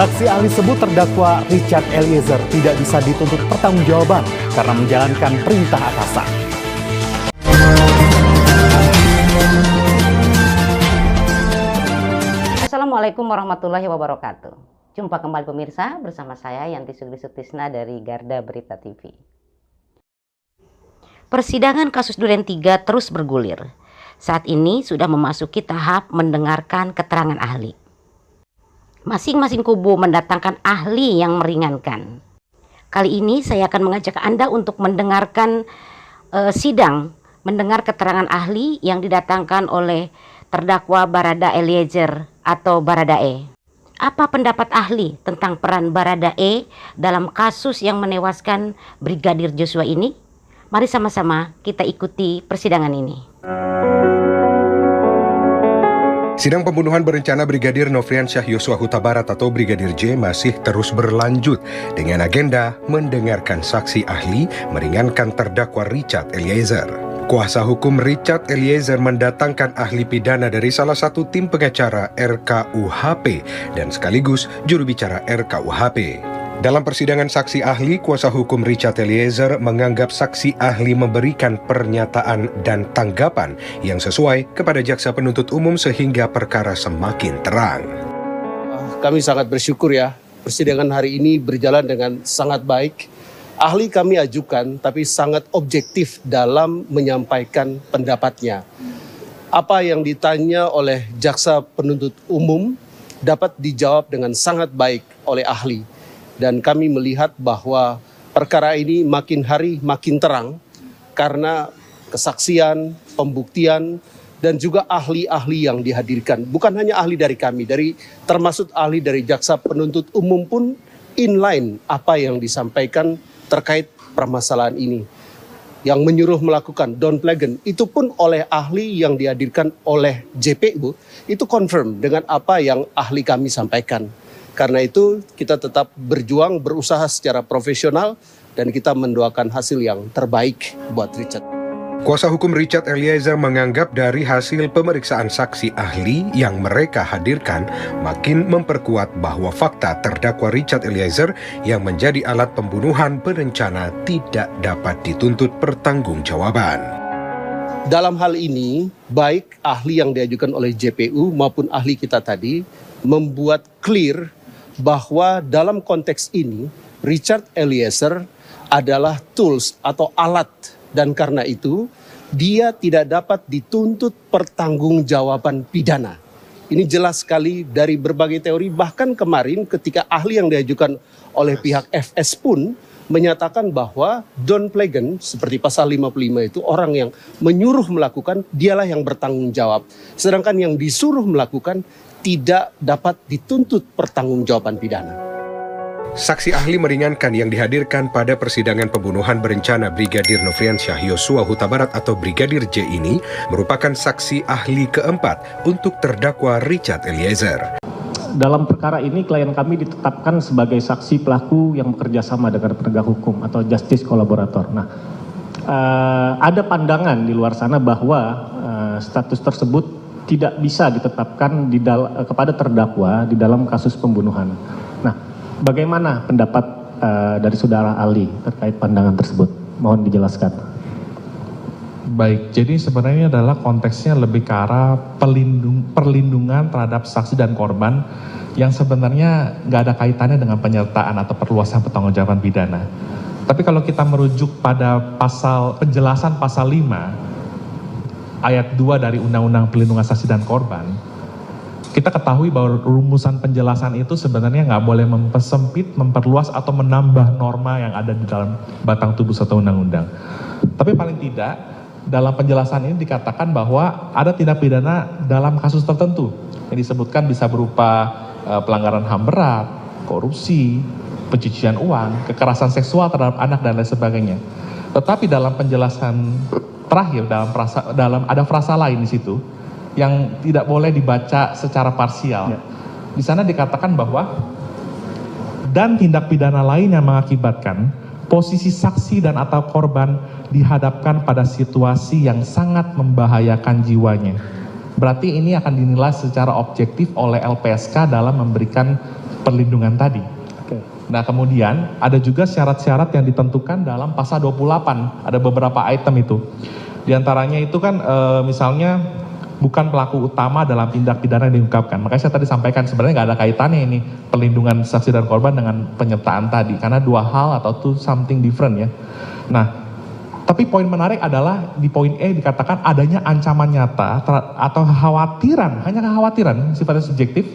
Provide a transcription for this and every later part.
Saksi ahli sebut terdakwa Richard Eliezer tidak bisa dituntut pertanggungjawaban karena menjalankan perintah atasan. Assalamualaikum warahmatullahi wabarakatuh. Jumpa kembali pemirsa bersama saya Yanti Sutisna dari Garda Berita TV. Persidangan kasus Duren 3 terus bergulir. Saat ini sudah memasuki tahap mendengarkan keterangan ahli. Masing-masing kubu mendatangkan ahli yang meringankan. Kali ini saya akan mengajak Anda untuk mendengarkan mendengar keterangan ahli yang didatangkan oleh terdakwa Barada Eliezer atau Baradae. Apa pendapat ahli tentang peran Baradae dalam kasus yang menewaskan Brigadir Joshua ini? Mari sama-sama kita ikuti persidangan ini. Sidang pembunuhan berencana Brigadir Nofriansyah Yosua Huta Barat atau Brigadir J masih terus berlanjut dengan agenda mendengarkan saksi ahli meringankan terdakwa Richard Eliezer. Kuasa hukum Richard Eliezer mendatangkan ahli pidana dari salah satu tim pengacara RKUHP dan sekaligus juru bicara RKUHP. Dalam persidangan saksi ahli, kuasa hukum Richard Eliezer menganggap saksi ahli memberikan pernyataan dan tanggapan yang sesuai kepada jaksa penuntut umum sehingga perkara semakin terang. Kami sangat bersyukur ya, persidangan hari ini berjalan dengan sangat baik. Ahli kami ajukan tapi sangat objektif dalam menyampaikan pendapatnya. Apa yang ditanya oleh jaksa penuntut umum dapat dijawab dengan sangat baik oleh ahli. Dan kami melihat bahwa perkara ini makin hari makin terang karena kesaksian, pembuktian, dan juga ahli-ahli yang dihadirkan. Bukan hanya ahli dari kami, termasuk ahli dari jaksa penuntut umum pun inline apa yang disampaikan terkait permasalahan ini. Yang menyuruh melakukan Don Plegen itu pun oleh ahli yang dihadirkan oleh JPU itu confirm dengan apa yang ahli kami sampaikan. Karena itu kita tetap berjuang, berusaha secara profesional dan kita mendoakan hasil yang terbaik buat Richard. Kuasa hukum Richard Eliezer menganggap dari hasil pemeriksaan saksi ahli yang mereka hadirkan makin memperkuat bahwa fakta terdakwa Richard Eliezer yang menjadi alat pembunuhan berencana tidak dapat dituntut pertanggungjawaban. Dalam hal ini, baik ahli yang diajukan oleh JPU maupun ahli kita tadi membuat clear bahwa dalam konteks ini Richard Eliezer adalah tools atau alat dan karena itu dia tidak dapat dituntut pertanggungjawaban pidana. Ini jelas sekali dari berbagai teori, bahkan kemarin ketika ahli yang diajukan oleh pihak FS pun menyatakan bahwa Don Plegen seperti pasal 55 itu orang yang menyuruh melakukan dialah yang bertanggung jawab. Sedangkan yang disuruh melakukan tidak dapat dituntut pertanggungjawaban pidana. Saksi ahli meringankan yang dihadirkan pada persidangan pembunuhan berencana Brigadir Nofriansyah Yosua Huta Barat atau Brigadir J ini merupakan saksi ahli keempat untuk terdakwa Richard Eliezer. Dalam perkara ini klien kami ditetapkan sebagai saksi pelaku yang bekerja sama dengan penegak hukum atau justice collaborator. Nah, ada pandangan di luar sana bahwa status tersebut tidak bisa ditetapkan kepada terdakwa di dalam kasus pembunuhan. Nah, bagaimana pendapat dari saudara ahli terkait pandangan tersebut? Mohon dijelaskan. Baik, jadi sebenarnya adalah konteksnya lebih ke arah perlindungan terhadap saksi dan korban yang sebenarnya nggak ada kaitannya dengan penyertaan atau perluasan pertanggungjawaban pidana. Tapi kalau kita merujuk pada penjelasan pasal 5 ayat 2 dari Undang-Undang Perlindungan Saksi dan Korban, kita ketahui bahwa rumusan penjelasan itu sebenarnya nggak boleh mempersempit, memperluas atau menambah norma yang ada di dalam batang tubuh satu undang-undang. Tapi paling tidak, dalam penjelasan ini dikatakan bahwa ada tindak pidana dalam kasus tertentu yang disebutkan bisa berupa pelanggaran HAM berat, korupsi, pencucian uang, kekerasan seksual terhadap anak dan lain sebagainya. Tetapi dalam penjelasan terakhir ada frasa lain di situ yang tidak boleh dibaca secara parsial. Di sana dikatakan bahwa dan tindak pidana lain yang mengakibatkan posisi saksi dan atau korban dihadapkan pada situasi yang sangat membahayakan jiwanya berarti ini akan dinilai secara objektif oleh LPSK dalam memberikan perlindungan tadi. Nah kemudian ada juga syarat-syarat yang ditentukan dalam pasal 28, ada beberapa item itu. Di antaranya itu kan misalnya bukan pelaku utama dalam tindak pidana yang diungkapkan. Makanya saya tadi sampaikan sebenarnya nggak ada kaitannya ini perlindungan saksi dan korban dengan penyertaan tadi, karena dua hal atau two something different ya. Nah, tapi poin menarik adalah di poin E dikatakan adanya ancaman nyata atau kekhawatiran, hanya kekhawatiran sifatnya subjektif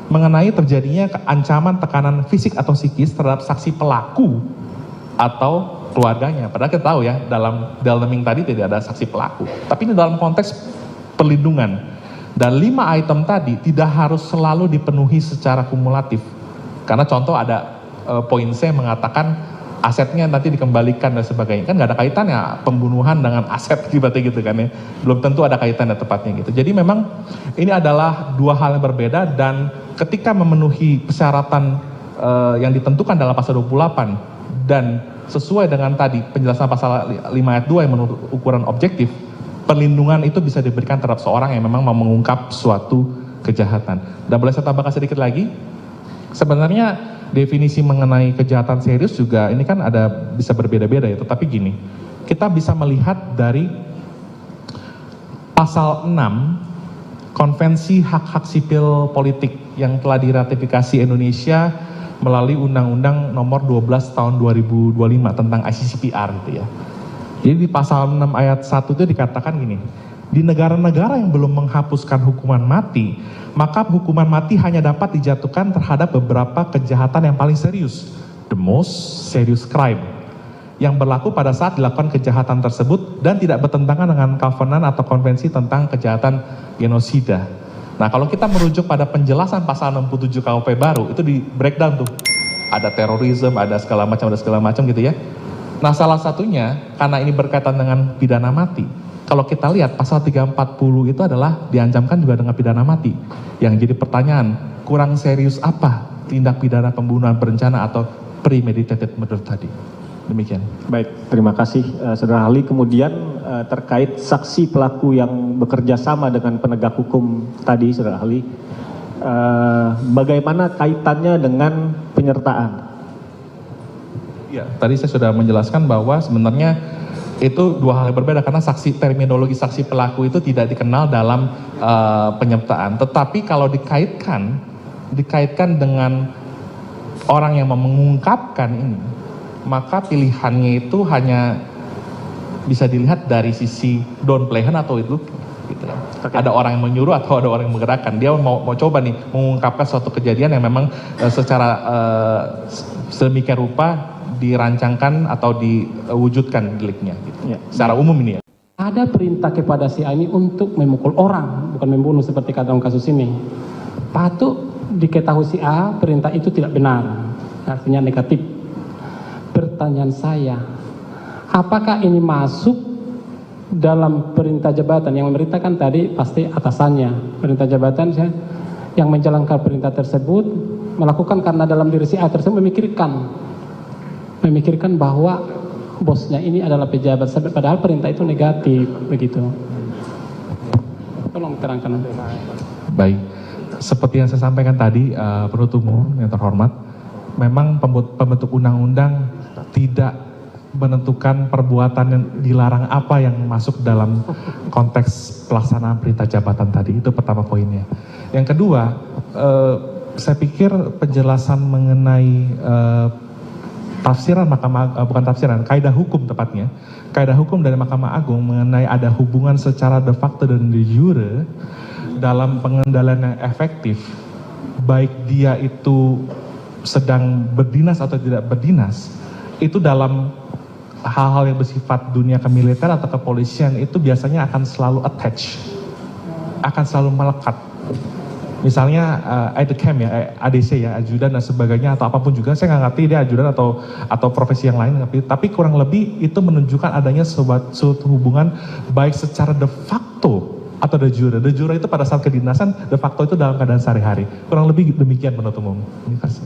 mengenai terjadinya ancaman tekanan fisik atau psikis terhadap saksi pelaku atau keluarganya. Padahal kita tahu ya dalam Delneming tadi tidak ada saksi pelaku. Tapi ini dalam konteks perlindungan, dan 5 item tadi tidak harus selalu dipenuhi secara kumulatif, karena contoh ada poin C mengatakan asetnya nanti dikembalikan dan sebagainya, kan nggak ada kaitannya pembunuhan dengan aset tiba-tiba gitu kan ya, belum tentu ada kaitannya tepatnya gitu. Jadi memang ini adalah dua hal yang berbeda, dan ketika memenuhi persyaratan yang ditentukan dalam pasal 28 dan sesuai dengan tadi penjelasan pasal 5 ayat 2 yang menurut ukuran objektif, perlindungan itu bisa diberikan terhadap seorang yang memang mau mengungkap suatu kejahatan. Dan boleh saya tambahkan sedikit lagi, sebenarnya definisi mengenai kejahatan serius juga ini kan ada bisa berbeda-beda ya, tetapi gini, kita bisa melihat dari pasal 6 Konvensi Hak-Hak Sipil Politik yang telah diratifikasi Indonesia melalui Undang-Undang Nomor 12 Tahun 2025 tentang ICCPR gitu ya. Jadi di pasal 6 ayat 1 itu dikatakan gini, di negara-negara yang belum menghapuskan hukuman mati, maka hukuman mati hanya dapat dijatuhkan terhadap beberapa kejahatan yang paling serius, the most serious crime, yang berlaku pada saat dilakukan kejahatan tersebut dan tidak bertentangan dengan Covenant atau Konvensi tentang Kejahatan Genosida. Nah kalau kita merujuk pada penjelasan pasal 67 KUP baru, itu di breakdown tuh, ada terorisme, ada segala macam gitu ya. Nah salah satunya karena ini berkaitan dengan pidana mati. Kalau kita lihat pasal 340 itu adalah diancamkan juga dengan pidana mati. Yang jadi pertanyaan, kurang serius apa tindak pidana pembunuhan berencana atau premeditated murder tadi? Demikian. Baik, terima kasih Saudara ahli. Kemudian terkait saksi pelaku yang bekerja sama dengan penegak hukum tadi Saudara ahli, bagaimana kaitannya dengan penyertaan? Ya, tadi saya sudah menjelaskan bahwa sebenarnya itu dua hal yang berbeda, karena terminologi saksi pelaku itu tidak dikenal dalam penyertaan. Tetapi kalau dikaitkan dengan orang yang mengungkapkan ini, maka pilihannya itu hanya bisa dilihat dari sisi downplay atau itu gitu. Ada orang yang menyuruh atau ada orang yang menggerakkan. Dia mau coba nih mengungkapkan suatu kejadian yang memang secara sedemikian rupa dirancangkan atau diwujudkan deliknya gitu. Ya. Secara umum ini ya. Ada perintah kepada si A ini untuk memukul orang, bukan membunuh seperti kata dalam kasus ini. Patut diketahui si A perintah itu tidak benar, artinya negatif. Pertanyaan saya, apakah ini masuk dalam perintah jabatan? Yang memerintahkan tadi pasti atasannya. Perintah jabatan yang menjalankan perintah tersebut melakukan karena dalam diri si A tersebut memikirkan bahwa bosnya ini adalah pejabat, padahal perintah itu negatif begitu. Tolong terangkan. Baik, seperti yang saya sampaikan tadi, penuntut umum yang terhormat, memang pembentuk undang-undang tidak menentukan perbuatan yang dilarang apa yang masuk dalam konteks pelaksanaan perintah jabatan tadi. Itu pertama poinnya. Yang kedua, saya pikir penjelasan mengenai tafsiran kaidah hukum tepatnya, kaidah hukum dari Mahkamah Agung mengenai ada hubungan secara de facto dan de jure dalam pengendalian yang efektif, baik dia itu sedang berdinas atau tidak berdinas, itu dalam hal-hal yang bersifat dunia kemiliteran atau kepolisian itu biasanya akan selalu attach, akan selalu melekat. Misalnya ADCAM ya, ADC ya, ajudan dan sebagainya atau apapun juga, saya nggak ngerti dia ajudan atau profesi yang lain, tapi kurang lebih itu menunjukkan adanya suatu hubungan baik secara de facto atau de jure. De jure itu pada saat kedinasan, de facto itu dalam keadaan sehari-hari. Kurang lebih demikian menurut umum. Terima kasih.